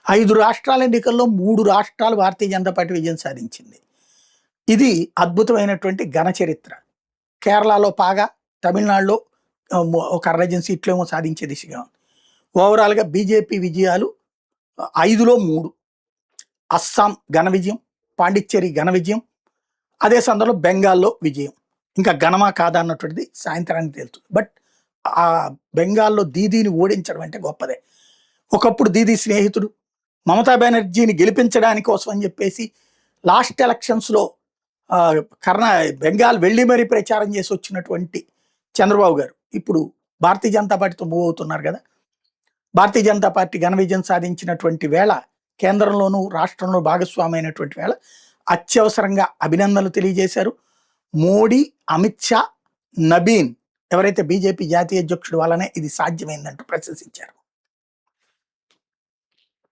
5 రాష్ట్రాల ఎన్నికల్లో 3 రాష్ట్రాలు భారతీయ జనతా పార్టీ విజయం సాధించింది. ఇది అద్భుతమైనటువంటి ఘన చరిత్ర. కేరళలో పాగా, తమిళనాడులో ఒక అర్ధజన్ సీట్లేమో సాధించే దిశగా ఉంది. ఓవరాల్‌గా బీజేపీ విజయాలు 5లో 3. అస్సాం ఘన విజయం, పాండిచ్చేరి ఘన విజయం, అదే సందర్భంలో బెంగాల్‌లో విజయం. ఇంకా ఘనమా కాదా అన్నటువంటిది సాయంత్రానికి తేలుతుంది. బట్ ఆ బెంగాల్‌లో దీదీని ఓడించడం అంటే గొప్పదే. ఒకప్పుడు దీదీ స్నేహితుడు మమతా బెనర్జీని గెలిపించడానికి కోసం అని చెప్పేసి లాస్ట్ ఎలక్షన్స్‌లో బెంగాల్ వెళ్ళి మరీ ప్రచారం చేసి వచ్చినటువంటి చంద్రబాబు గారు ఇప్పుడు భారతీయ జనతా పార్టీతో మూవ్ అవుతున్నారు కదా. భారతీయ జనతా పార్టీ ఘన విజయం సాధించినటువంటి వేళ, కేంద్రంలోనూ రాష్ట్రంలో భాగస్వామి అయినటువంటి వేళ అత్యవసరంగా అభినందనలు తెలియజేశారు. మోడీ, అమిత్ షా, నబీన్ ఎవరైతే బీజేపీ జాతీయ అధ్యక్షుడు వల్లనే ఇది సాధ్యమైందంటూ ప్రశంసించారు.